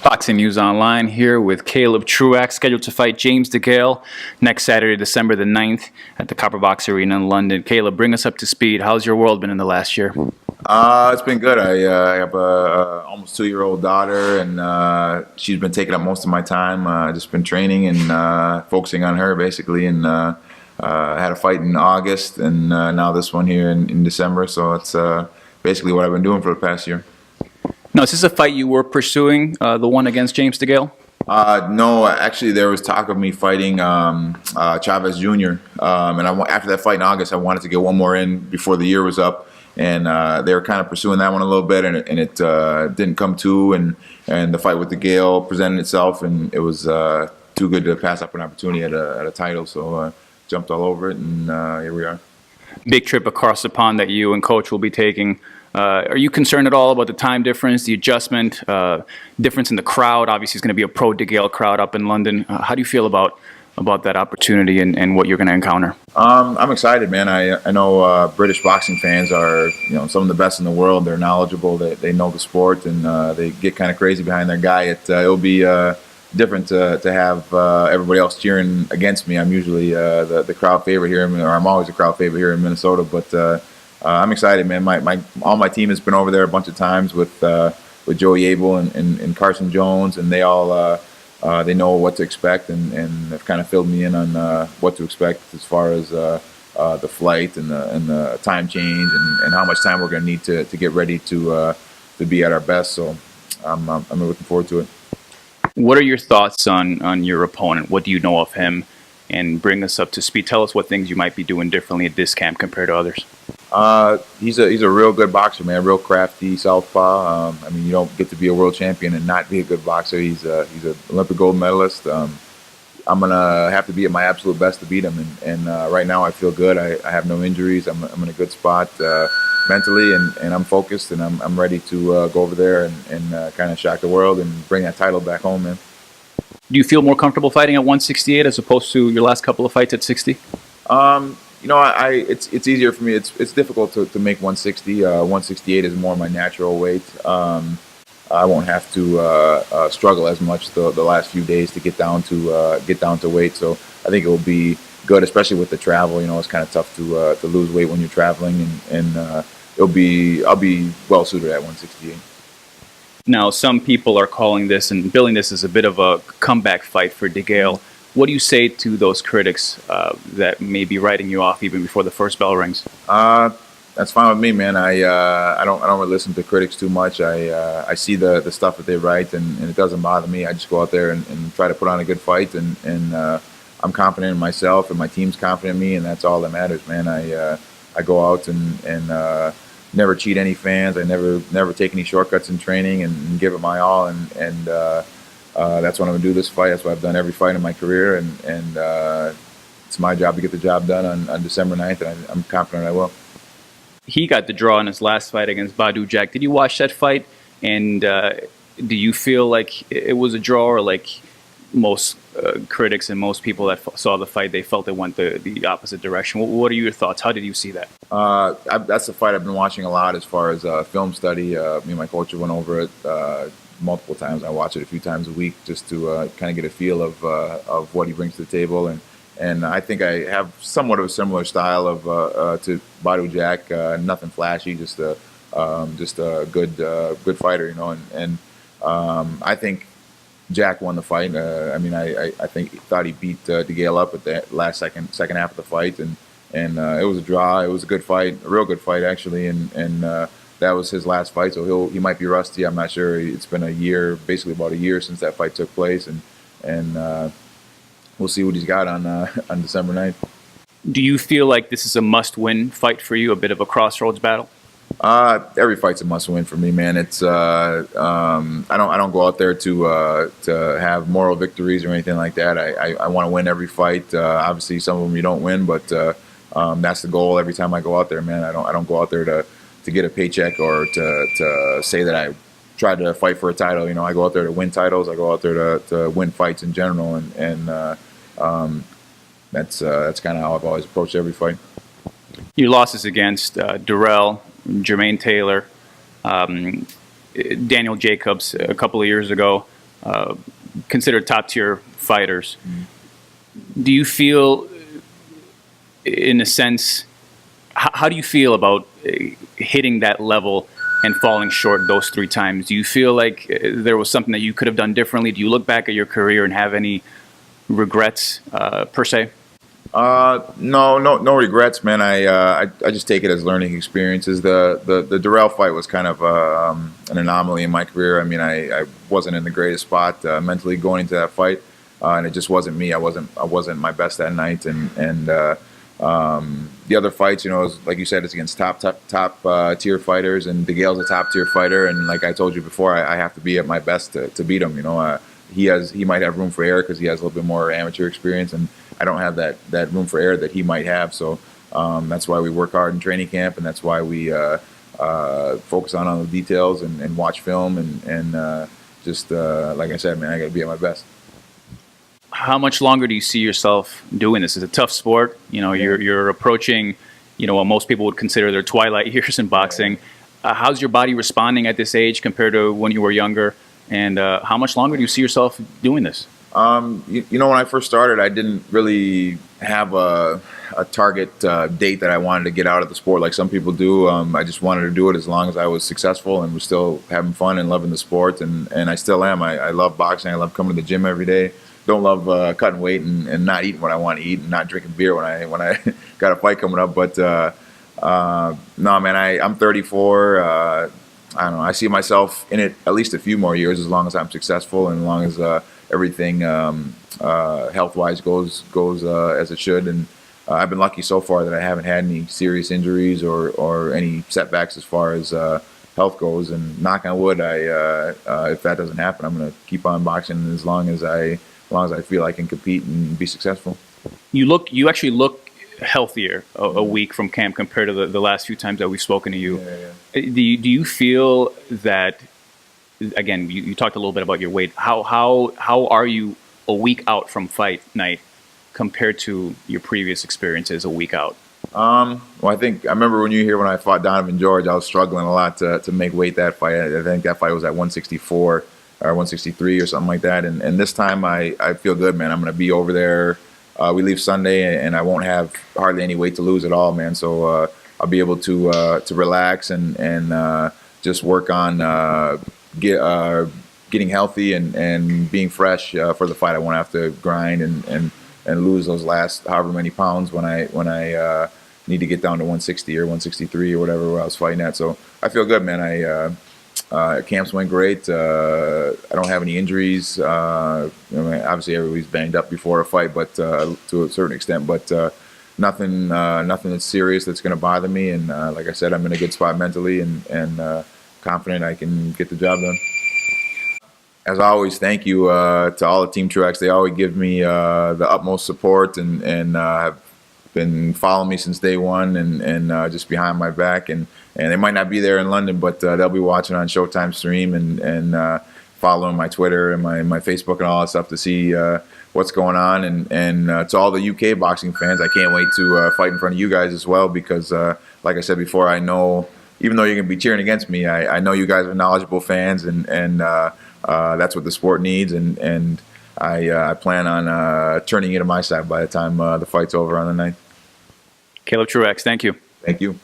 Boxing News Online here with Caleb Truax, scheduled to fight James DeGale next Saturday, December the 9th at the Copper Box Arena in London. Caleb, bring us up to speed. How's your world been in the last year? It's been good. I have a almost 2-year-old daughter, and she's been taking up most of my time. Just been training and focusing on her basically. And had a fight in August, and now this one here in December. So it's basically what I've been doing for the past year. Now, is this a fight you were pursuing, the one against James DeGale? No, actually, there was talk of me fighting Chavez Jr. And after that fight in August, I wanted to get one more in before the year was up. And they were kind of pursuing that one a little bit, and it didn't come to. And the fight with DeGale presented itself, and it was too good to pass up an opportunity at a title. So jumped all over it, and here we are. Big trip across the pond that you and Coach will be taking. Are you concerned at all about the time difference, the adjustment, difference in the crowd? Obviously, it's going to be a pro DeGale crowd up in London. How do you feel about that opportunity and what you're going to encounter? I'm excited, man. I know British boxing fans are some of the best in the world. They're knowledgeable. They know the sport, and they get kind of crazy behind their guy. It'll be different to have everybody else cheering against me. I'm usually the crowd favorite here, or I'm always a crowd favorite here in Minnesota, but. I'm excited, man. All my team has been over there a bunch of times with Joey Abel and Carson Jones, and they all they know what to expect, and have kind of filled me in on what to expect as far as the flight and the time change and how much time we're going to need to get ready to be at our best. So I'm looking forward to it. What are your thoughts on your opponent? What do you know of him? And bring us up to speed. Tell us what things you might be doing differently at this camp compared to others. He's a real good boxer, man. Real crafty southpaw. I mean, you don't get to be a world champion and not be a good boxer. He's an Olympic gold medalist. I'm gonna have to be at my absolute best to beat him. And right now, I feel good. I have no injuries. I'm in a good spot mentally, and I'm focused, and I'm ready to go over there and kind of shock the world and bring that title back home, man. Do you feel more comfortable fighting at 168 as opposed to your last couple of fights at 60? It's easier for me. It's difficult to make 160. 168 is more my natural weight. I won't have to struggle as much the last few days to get down to weight. So I think it will be good, especially with the travel. It's kind of tough to lose weight when you're traveling, and I'll be well suited at 168. Now, some people are calling this and billing this as a bit of a comeback fight for DeGale. What do you say to those critics that may be writing you off even before the first bell rings? That's fine with me, man. I don't really listen to critics too much. I see the stuff that they write, and it doesn't bother me. I just go out there and try to put on a good fight, and I'm confident in myself, and my team's confident in me, and that's all that matters, man. I go out and never cheat any fans. I never take any shortcuts in training, and give it my all, and that's what I'm gonna do this fight. That's what I've done every fight in my career, and it's my job to get the job done on December 9th, and I'm confident I will. He got the draw in his last fight against Badou Jack. Did you watch that fight? And do you feel like it was a draw, or like most critics and most people that saw the fight, they felt it went the opposite direction? What are your thoughts? How did you see that? That's the fight I've been watching a lot as far as film study. Me and my coach went over it multiple times. I watch it a few times a week just to kind of get a feel of what he brings to the table, and I think I have somewhat of a similar style of to Badou Jack. Nothing flashy, just a good fighter, and I think Jack won the fight. I thought he beat DeGale up at the last second half of the fight, and it was a draw. It was a good fight, a real good fight actually, and that was his last fight, so he might be rusty. I'm not sure. It's been a year, basically about a year since that fight took place, and we'll see what he's got on December 9th. Do you feel like this is a must-win fight for you, a bit of a crossroads battle? Every fight's a must-win for me, man. It's I don't go out there to have moral victories or anything like that. I want to win every fight. Obviously, some of them you don't win, but that's the goal every time I go out there, man. I don't go out there to get a paycheck or to say that I tried to fight for a title. I go out there to win titles. I go out there to win fights in general, and that's kind of how I've always approached every fight. Your losses against Durrell, Jermaine Taylor, Daniel Jacobs a couple of years ago. considered top-tier fighters. Do you feel, in a sense, how do you feel about hitting that level and falling short those 3 times? Do you feel like there was something that you could have done differently? Do you look back at your career and have any regrets, per se? No regrets, man. I just take it as learning experiences. The Darrell fight was kind of an anomaly in my career. I mean, I wasn't in the greatest spot mentally going into that fight, and it just wasn't me. I wasn't my best that night, and the other fights, you know, like you said, it's against top tier fighters, and DeGale's a top tier fighter, and like I told you before, I have to be at my best to beat him. You know, he might have room for error because he has a little bit more amateur experience, and I don't have that room for error that he might have. So that's why we work hard in training camp, and that's why we focus on all the details and watch film and just like I said, man, I got to be at my best. How much longer do you see yourself doing this? It's a tough sport. You know, you're approaching, you know, what most people would consider their twilight years in boxing. How's your body responding at this age compared to when you were younger? And how much longer do you see yourself doing this? You know, when I first started, I didn't really have a target date that I wanted to get out of the sport like some people do. I just wanted to do it as long as I was successful and was still having fun and loving the sport, and I still am. I love boxing. I love coming to the gym every day. Don't love cutting weight and not eating what I want to eat and not drinking beer when I got a fight coming up. But no, man, I'm 34. I don't know. I see myself in it at least a few more years, as long as I'm successful and as long as everything health-wise goes as it should. And I've been lucky so far that I haven't had any serious injuries or any setbacks as far as health goes. And knock on wood, if that doesn't happen, I'm going to keep on boxing as long as I feel I can compete and be successful. You actually look healthier a week from camp compared to the last few times that we've spoken to you. Yeah. Do you feel that, again, you talked a little bit about your weight. How are you a week out from fight night compared to your previous experiences a week out? Well, I remember when you were here when I fought Donovan George, I was struggling a lot to make weight that fight. I think that fight was at 164 or 163 or something like that. And this time I feel good, man. I'm going to be over there. We leave Sunday, and I won't have hardly any weight to lose at all, man. So I'll be able to relax and just work on getting healthy and being fresh for the fight. I won't have to grind and lose those last however many pounds when I need to get down to 160 or 163 or whatever I was fighting at. So I feel good, man. Camps went great. I don't have any injuries. Obviously, everybody's banged up before a fight, but to a certain extent. But nothing that's serious that's going to bother me. And like I said, I'm in a good spot mentally and confident I can get the job done. As always, thank you to all the Team Truax. They always give me the utmost support and have been following me since day one and just behind my back. And they might not be there in London, but they'll be watching on Showtime stream and following my Twitter and my Facebook and all that stuff to see what's going on. And to all the UK boxing fans, I can't wait to fight in front of you guys as well because, like I said before, I know even though you're going to be cheering against me, I know you guys are knowledgeable fans and that's what the sport needs. And I plan on turning it to my side by the time the fight's over on the 9th. Caleb Truax, thank you. Thank you.